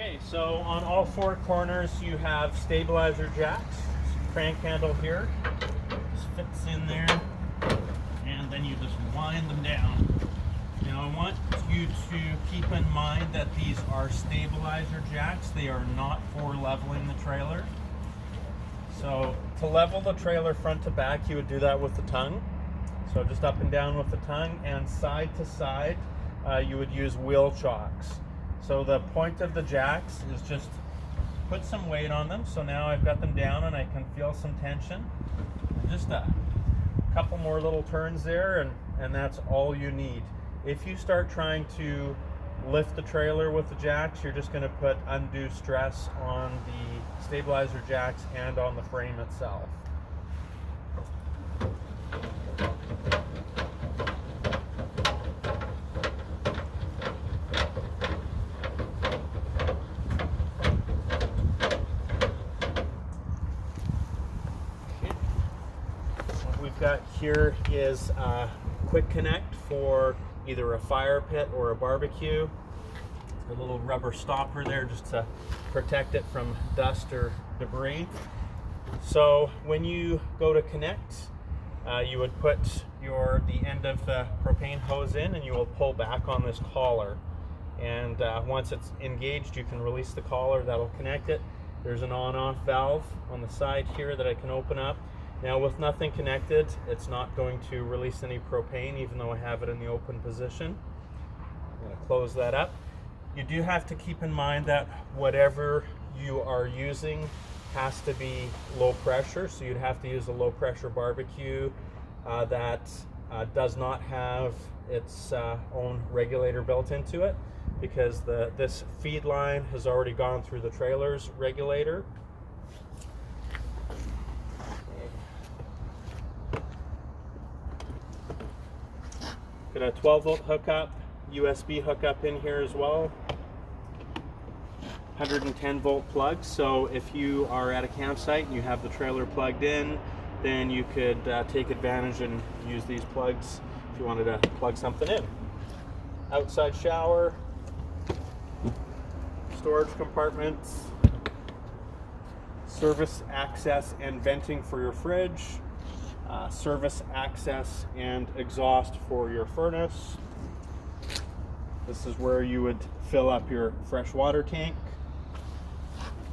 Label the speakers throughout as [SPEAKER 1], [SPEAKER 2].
[SPEAKER 1] Okay, so on all four corners you have stabilizer jacks. Crank handle here just fits in there, and then you just wind them down. Now I want you to keep in mind that these are stabilizer jacks. They are not for leveling the trailer. So to level the trailer front to back, you would do that with the tongue. So just up and down with the tongue, and side to side you would use wheel chocks. So the point of the jacks is just put some weight on them. So now I've got them down and I can feel some tension. And just a couple more little turns there, and that's all you need. If you start trying to lift the trailer with the jacks, you're just going to put undue stress on the stabilizer jacks and on the frame itself. Got here is a quick connect for either a fire pit or a barbecue. A little rubber stopper there just to protect it from dust or debris. So when you go to connect, you would put the end of the propane hose in, and you will pull back on this collar. And once it's engaged, you can release the collar. That'll connect it. There's an on-off valve on the side here that I can open up. Now with nothing connected, it's not going to release any propane, even though I have it in the open position. I'm going to close that up. You do have to keep in mind that whatever you are using has to be low pressure, so you'd have to use a low pressure barbecue that does not have its own regulator built into it, because this feed line has already gone through the trailer's regulator. Got a 12-volt hookup, USB hookup in here as well. 110-volt plug. So if you are at a campsite and you have the trailer plugged in, then you could take advantage and use these plugs if you wanted to plug something in. Outside shower, storage compartments, service access and venting for your fridge. Service access and exhaust for your furnace. This is where you would fill up your fresh water tank.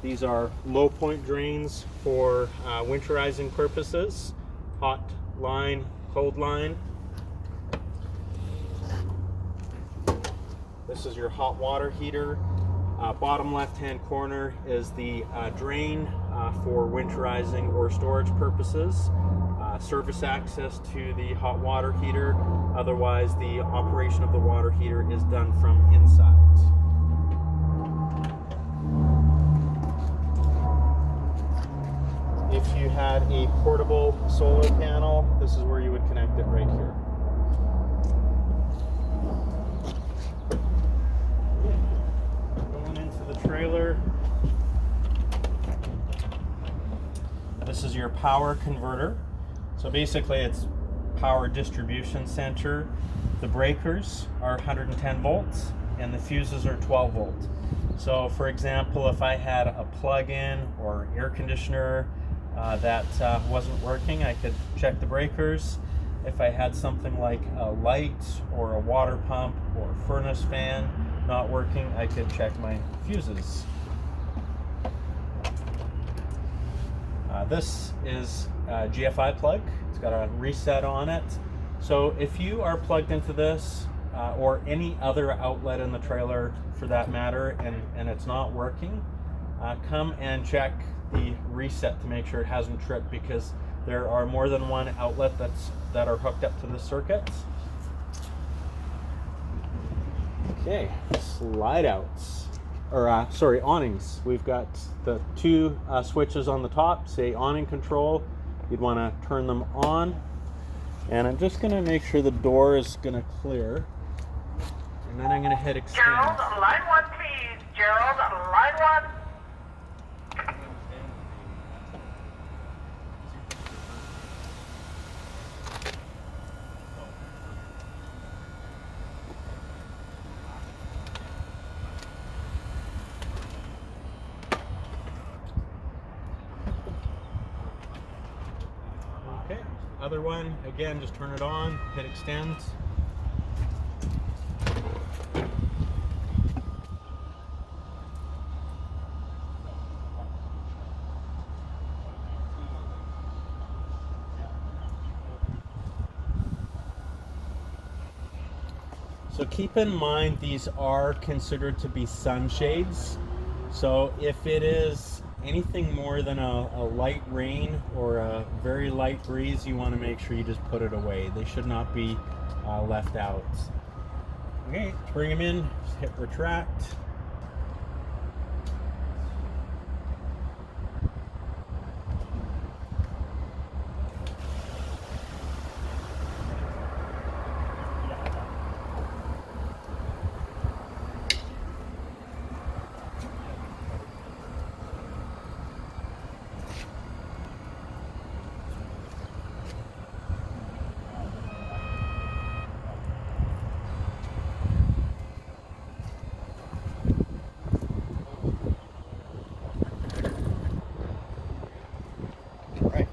[SPEAKER 1] These are low point drains for winterizing purposes. Hot line, cold line. This is your hot water heater. Bottom left hand corner is the drain for winterizing or storage purposes. Service access to the hot water heater. Otherwise, the operation of the water heater is done from inside. If you had a portable solar panel, this is where you would connect it right here. Going into the trailer. This is your power converter. So basically it's power distribution center. The breakers are 110 volts and the fuses are 12 volt. So for example, if I had a plug-in or air conditioner that wasn't working, I could check the breakers. If I had something like a light or a water pump or a furnace fan not working, I could check my fuses. This is a GFI plug. It's got a reset on it. So if you are plugged into this or any other outlet in the trailer for that matter, and it's not working, come and check the reset to make sure it hasn't tripped, because there are more than one outlet that are hooked up to the circuit. Okay, slide outs. Or sorry, awnings. We've got the two switches on the top, say awning control. You'd want to turn them on. And I'm just going to make sure the door is going to clear. And then I'm going to hit extend.
[SPEAKER 2] Gerald, line 1 please. Gerald, line 1.
[SPEAKER 1] other one, again, just turn it on, hit extend. So keep in mind these are considered to be sunshades. So if it is anything more than a light rain or a very light breeze, you want to make sure you just put it away. They should not be left out. Okay, to bring them in, just hit retract. Right.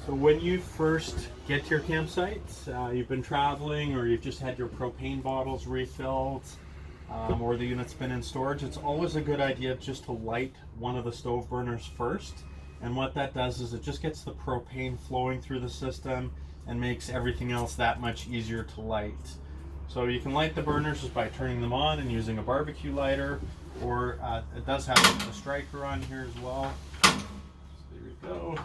[SPEAKER 1] So when you first get to your campsite, you've been traveling or you've just had your propane bottles refilled, or the unit's been in storage, it's always a good idea just to light one of the stove burners first. And what that does is it just gets the propane flowing through the system and makes everything else that much easier to light. So you can light the burners just by turning them on and using a barbecue lighter, or it does have a striker on here as well. So there we go.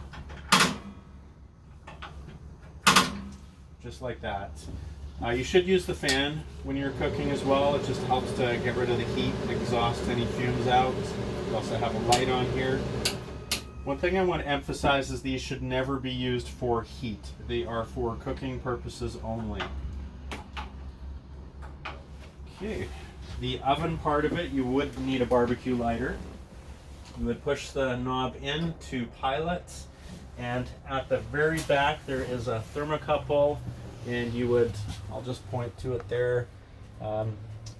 [SPEAKER 1] Just like that. You should use the fan when you're cooking as well. It just helps to get rid of the heat and exhaust any fumes out. We also have a light on here. One thing I want to emphasize is these should never be used for heat. They are for cooking purposes only. Okay, the oven part of it, you would need a barbecue lighter. You would push the knob in to pilot, and at the very back there is a thermocouple, and you would, I'll just point to it there,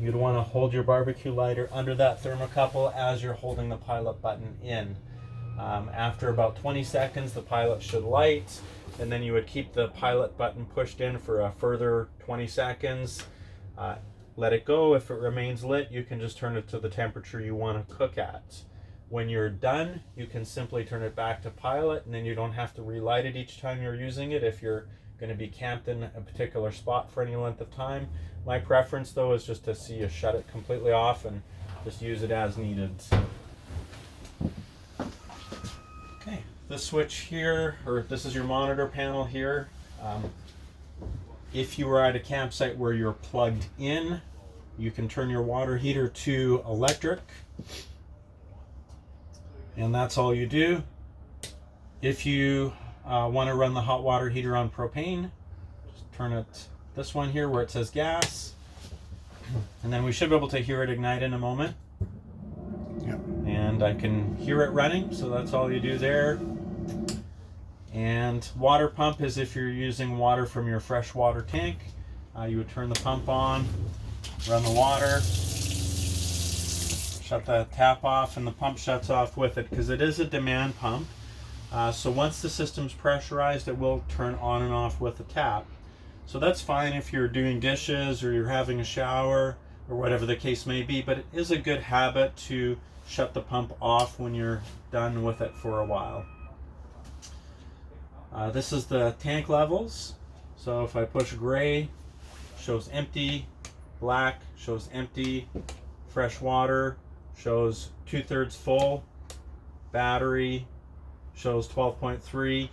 [SPEAKER 1] you'd want to hold your barbecue lighter under that thermocouple as you're holding the pilot button in. After about 20 seconds the pilot should light, and then you would keep the pilot button pushed in for a further 20 seconds. Let it go. If it remains lit, you can just turn it to the temperature you want to cook at. When you're done, you can simply turn it back to pilot, and then you don't have to relight it each time you're using it if you're going to be camped in a particular spot for any length of time. My preference though is just to see you shut it completely off and just use it as needed. Okay, this switch here, or this is your monitor panel here. If you are at a campsite where you're plugged in, you can turn your water heater to electric, and that's all you do. If you want to run the hot water heater on propane, just turn it, this one here where it says gas, and then we should be able to hear it ignite in a moment. Yep. And I can hear it running, so that's all you do there. And water pump is if you're using water from your freshwater tank. You would turn the pump on, run the water, shut the tap off, and the pump shuts off with it because it is a demand pump. So once the system's pressurized, it will turn on and off with the tap. So that's fine if you're doing dishes or you're having a shower or whatever the case may be, but it is a good habit to shut the pump off when you're done with it for a while. This is the tank levels. So if I push gray, shows empty, black shows empty, fresh water shows 2/3 full, battery shows 12.3.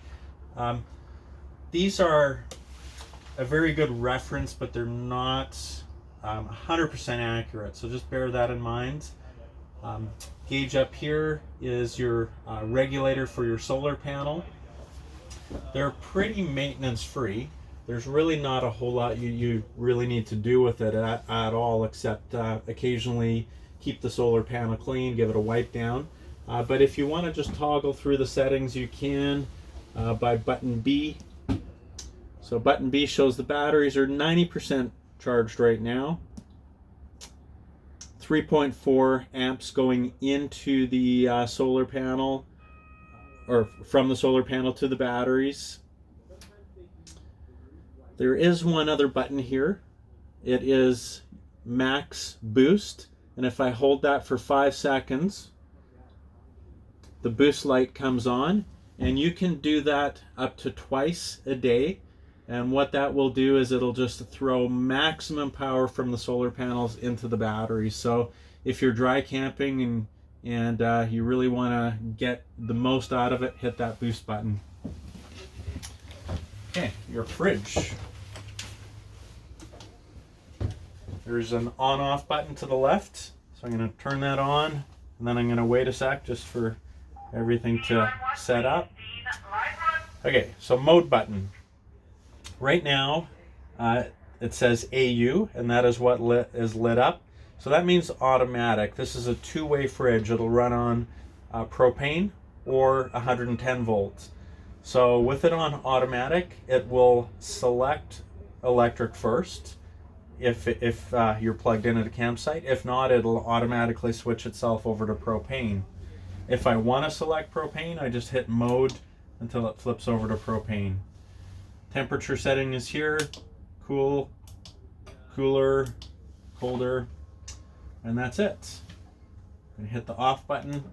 [SPEAKER 1] These are a very good reference, but they're not 100% accurate, so just bear that in mind. Gauge up here is your regulator for your solar panel. They're pretty maintenance free. There's really not a whole lot you really need to do with it at all, except occasionally keep the solar panel clean, give it a wipe down. But if you want to just toggle through the settings, you can by button B. So button B shows the batteries are 90% charged right now. 3.4 amps going into the solar panel, or from the solar panel to the batteries. There is one other button here. It is max boost, and if I hold that for 5 seconds, the boost light comes on, and you can do that up to twice a day. And what that will do is it'll just throw maximum power from the solar panels into the batteries. So if you're dry camping and you really want to get the most out of it, hit that boost button. Okay, your fridge. There's an on-off button to the left. So I'm going to turn that on, and then I'm going to wait a sec just for everything to set up. Okay, so mode button. Right now, it says AU, and that is what is lit up. So that means automatic. This is a two-way fridge. It'll run on propane or 110 volts. So with it on automatic, it will select electric first if you're plugged in at a campsite. If not, it'll automatically switch itself over to propane. If I want to select propane, I just hit mode until it flips over to propane. Temperature setting is here: cool, cooler, colder, and that's it. I'm gonna hit the off button.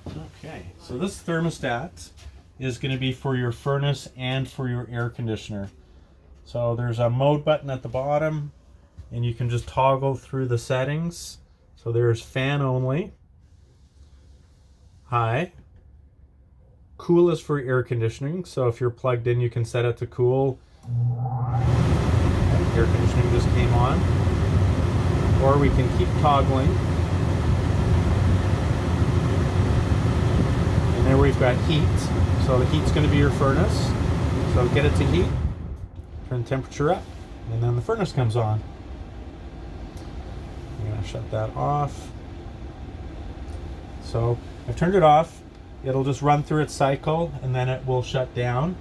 [SPEAKER 1] Okay, so this thermostat is going to be for your furnace and for your air conditioner. So there's a mode button at the bottom, and you can just toggle through the settings. So there's fan only. High. Cool is for air conditioning, so if you're plugged in, you can set it to cool. Air conditioning just came on. Or we can keep toggling. And there we've got heat. So the heat's going to be your furnace. So get it to heat, turn the temperature up, and then the furnace comes on. I'm going to shut that off. So I've turned it off. It'll just run through its cycle, and then it will shut down.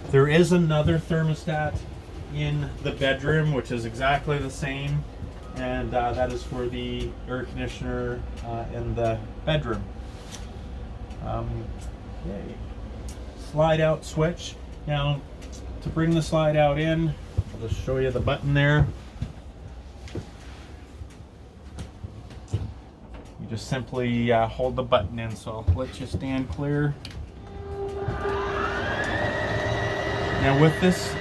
[SPEAKER 1] There is another thermostat in the bedroom, which is exactly the same, and that is for the air conditioner in the bedroom. Okay. Slide out switch. Now, to bring the slide out in, I'll just show you the button there. You just simply hold the button in, so I'll let you stand clear. Now with these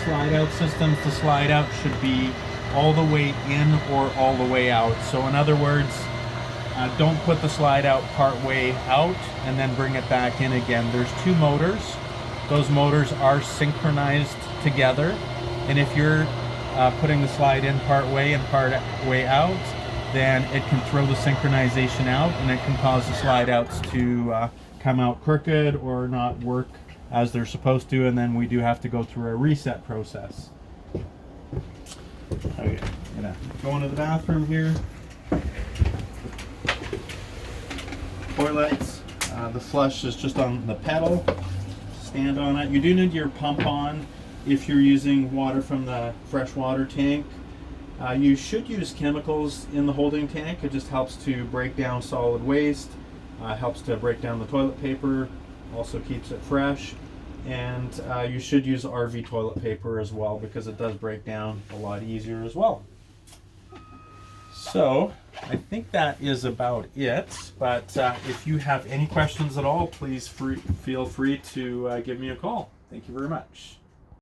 [SPEAKER 1] slide out systems, the slide out should be all the way in or all the way out. So in other words, don't put the slide out part way out and then bring it back in again. There's two motors. Those motors are synchronized together, and if you're putting the slide in part way and part way out, then it can throw the synchronization out, and it can cause the slide outs to come out crooked or not work as they're supposed to, and then we do have to go through a reset process. Okay, I'm gonna go into the bathroom here. Toilets, the flush is just on the pedal. Stand on it. You do need your pump on if you're using water from the freshwater tank. You should use chemicals in the holding tank. It just helps to break down solid waste, helps to break down the toilet paper, also keeps it fresh, and you should use RV toilet paper as well, because it does break down a lot easier as well. So I think that is about it, but if you have any questions at all, please feel free to give me a call. Thank you very much.